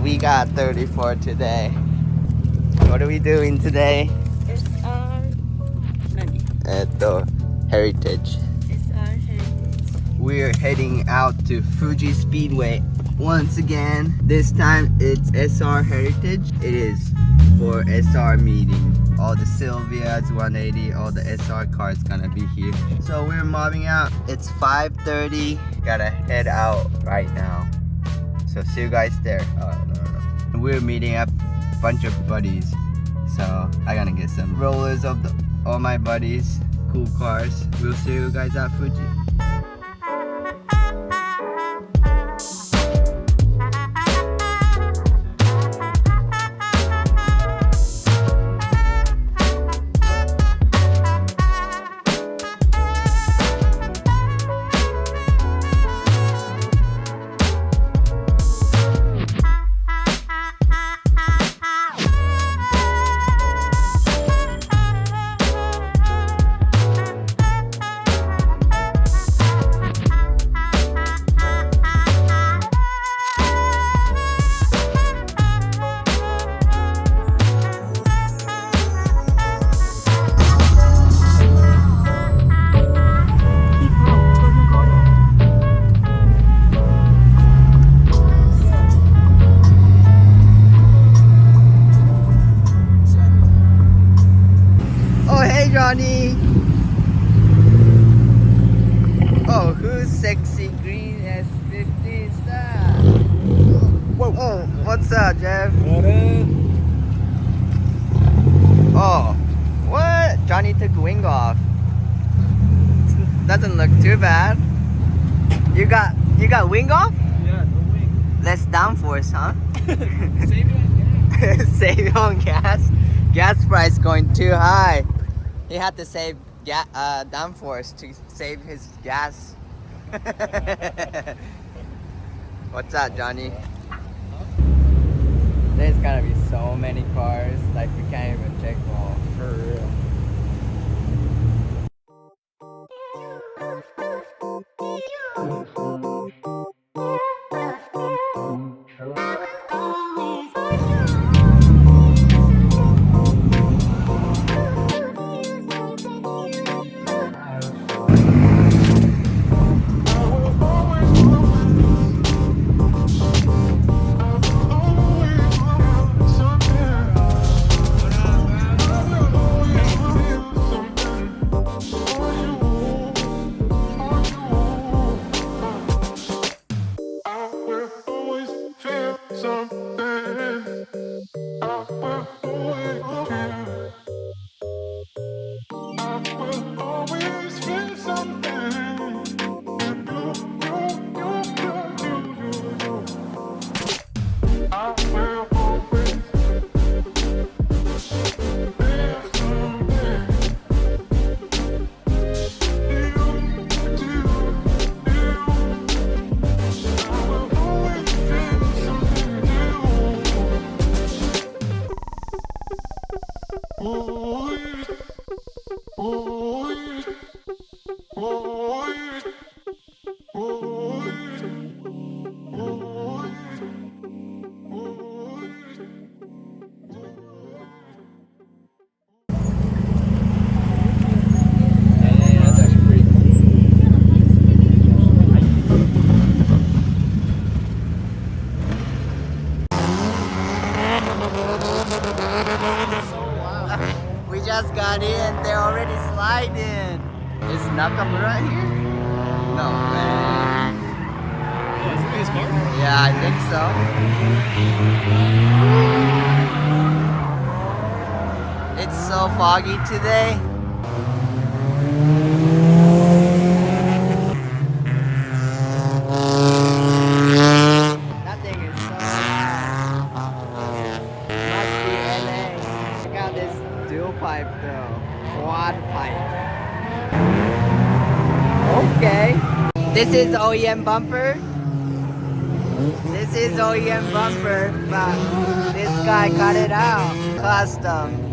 we got 34 today. What are we doing today? It's our At the Heritage. We're heading out to Fuji Speedway once again. This time it's SR Heritage. It is for SR meeting. All the Silvias, 180, all the SR cars gonna be here. So we're mobbing out. It's 5:30. Gotta head out right now. So see you guys there. No. We're meeting up a bunch of buddies. So I gotta get some rollers of all my buddies. Cool cars. We'll see you guys at Fuji. Johnny! Oh, who's sexy green S15 star? Whoa! Oh, what's up, Jeff? What up? Oh, what? Johnny took wing off. Doesn't look too bad. You got wing off? Yeah, no wing. Less downforce, huh? Save it on gas. Save on gas. Gas price going too high. He had to save downforce to save his gas. What's up, Johnny? There's gonna be so many cars, like we can't even check all. For real. We just got in, they're already sliding. Is Nakamura here? No, man. Oh, is it his car? Yeah, I think so. It's so foggy today. That thing is so loud. Must be LA. Check out this dual pipe though. Quad pipe. Okay. This is OEM bumper. This is OEM bumper, but this guy cut it out. Custom.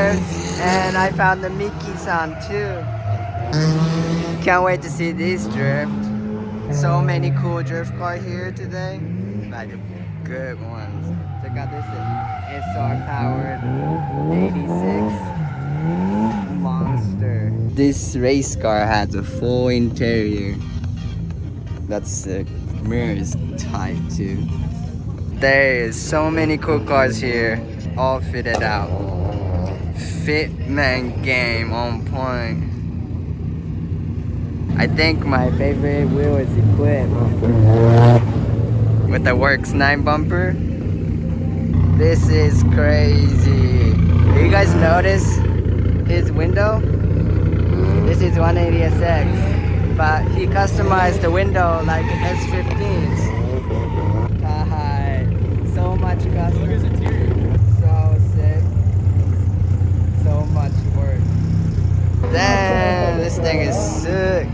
cars, and I found the Mickey-san too. Can't wait to see this drift. So many cool drift cars here today. Like good ones. Check out this SR powered 86 monster. This race car has a full interior. That's sick. Mirror is tight too. There is so many cool cars here, all fitted out. Fitment game on point. I think my favorite wheel is equipped with the Works 9 bumper. This is crazy. Do you guys notice his window? This is 180SX, but he customized the window like S15s. So much custom. Look at his interior. So sick. So much work. Damn, this thing is sick.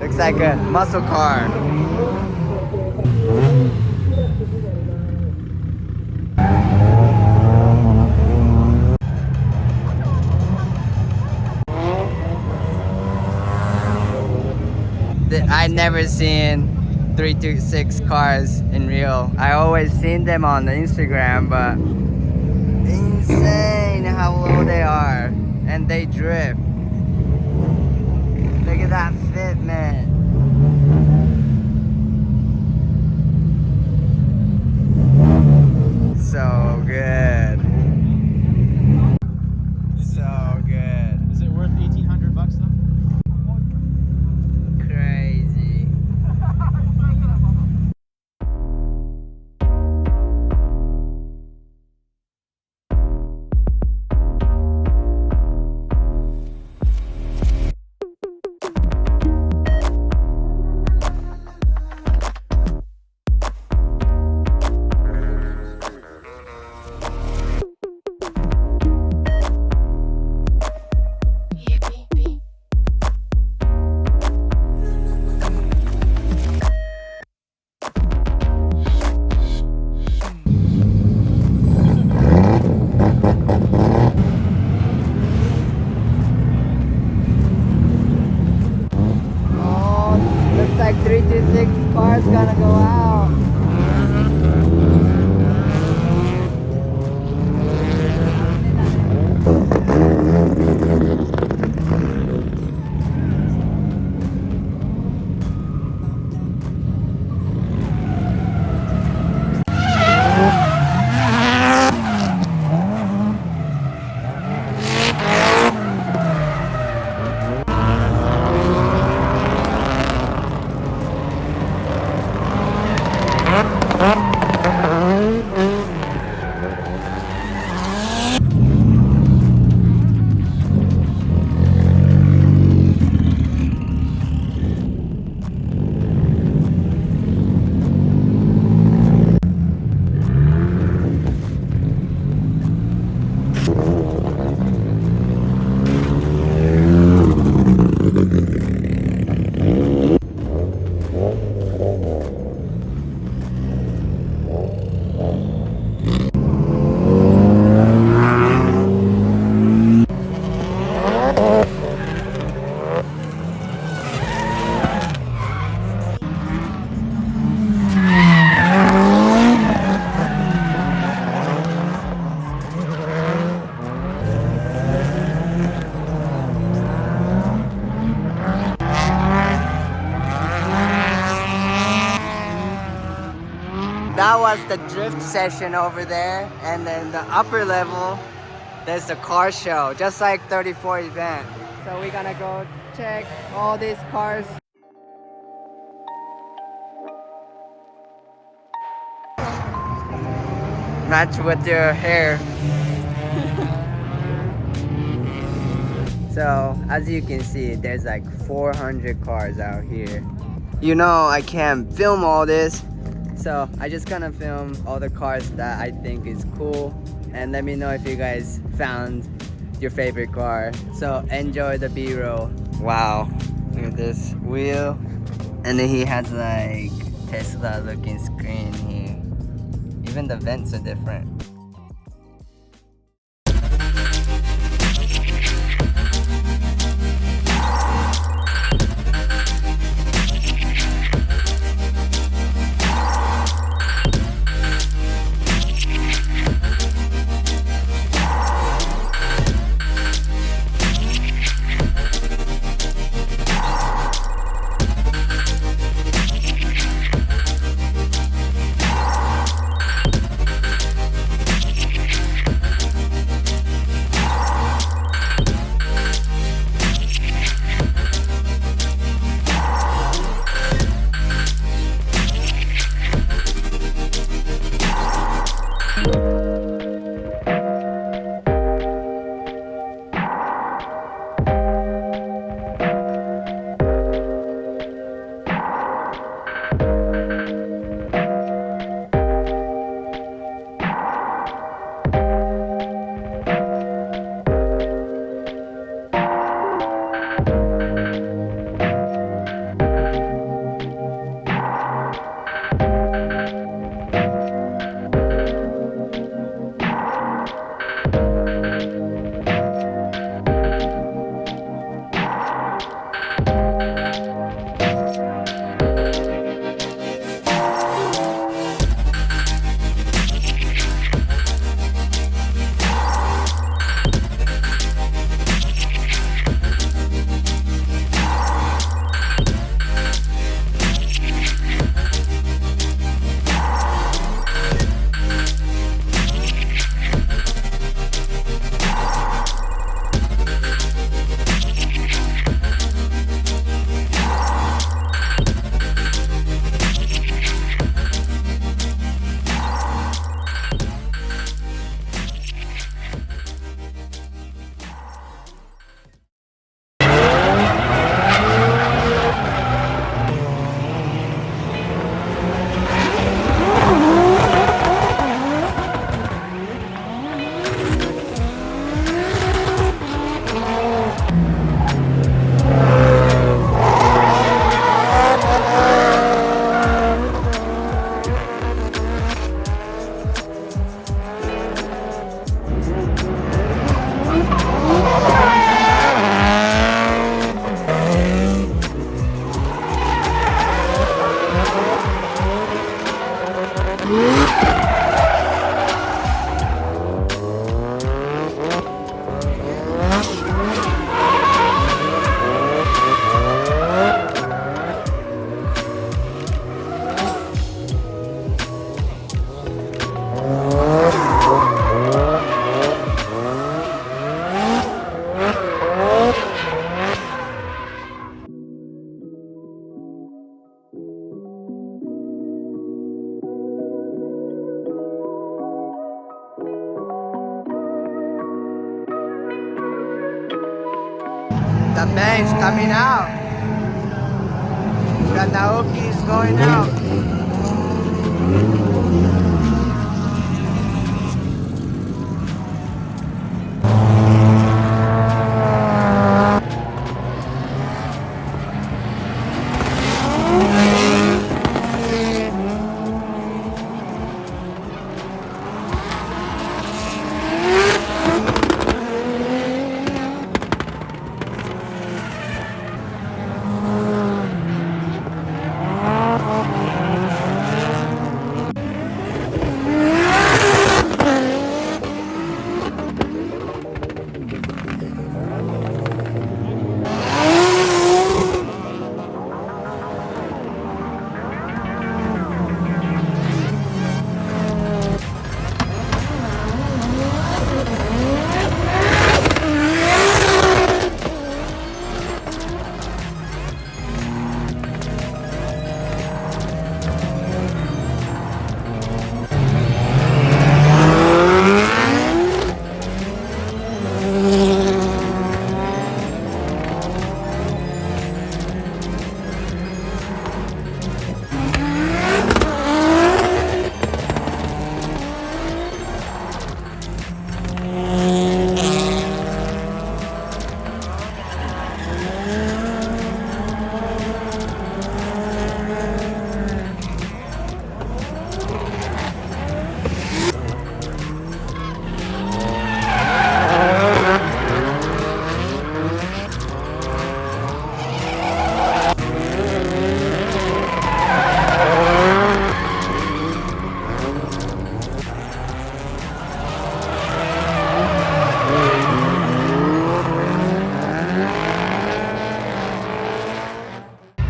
Looks like a muscle car. I never seen 326 cars in real. I always seen them on the Instagram, but insane how low they are, and they drift. Look at that fitment. So good. So good. Is it worth $1,800 though? Crazy. Looks like 326 cars gonna go out. That was the drift session over there, and then the upper level, there's the car show, just like 34 event. So we're gonna go check all these cars. Match with your hair. So as you can see, there's like 400 cars out here. You know I can't film all this, so I just gonna film all the cars that I think is cool, and let me know if you guys found your favorite car. So enjoy the B-roll. Wow, look at this wheel, and then he has like Tesla looking screen here. Even the vents are different. The bank's coming out. The Naoki's going out.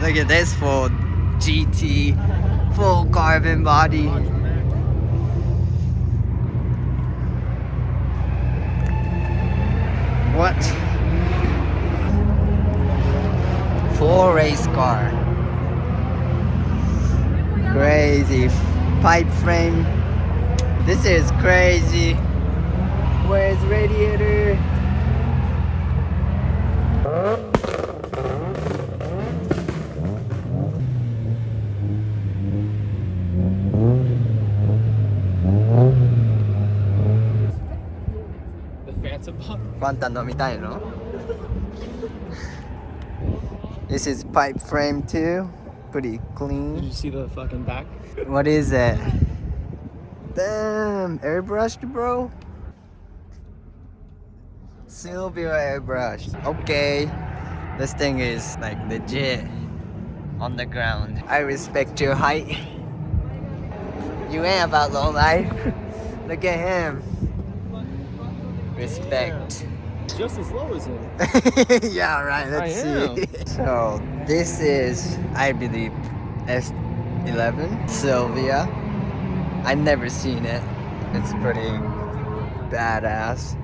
Look at this full GT, full carbon body. What? Full race car. Crazy. Pipe frame. This is crazy. Where's radiator? Fanta 飲みたいの? This is pipe frame too. Pretty clean. Did you see the fucking back? What is it? Damn, airbrushed, bro. Silvia airbrushed. Okay, this thing is like legit on the ground. I respect your height. You ain't about low life. Look at him. Respect. Just as low as him. Yeah, right. Let's see. So this is, I believe, S11 Silvia. I've never seen it. It's pretty badass.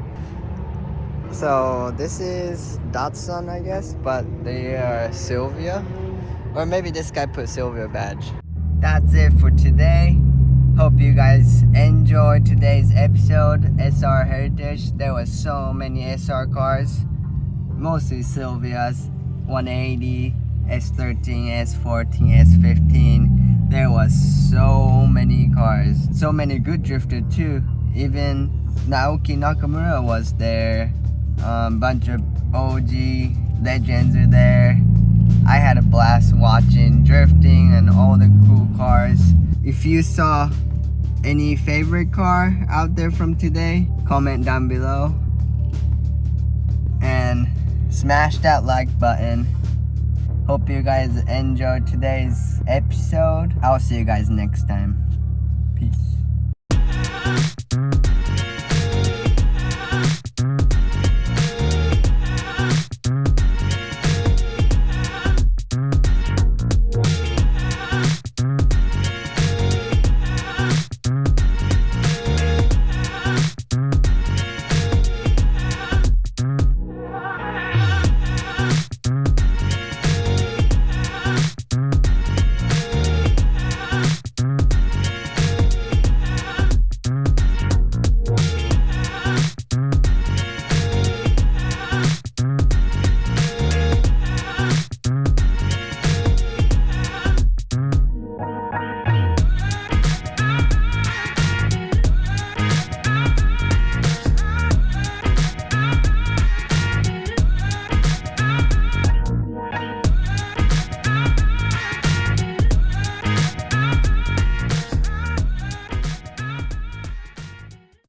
So this is Datsun, I guess, but they are Silvia, or maybe this guy put Silvia badge. That's it for today. Hope you guys enjoyed today's episode, SR Heritage. There was so many SR cars, mostly Silvias, 180, S13, S14, S15. There was so many cars, so many good drifter too. Even Naoki Nakamura was there. Bunch of OG legends are there. I had a blast watching drifting and all the cool cars. If you saw any favorite car out there from today, comment down below and smash that like button. Hope you guys enjoyed today's episode. I'll see you guys next time. Peace.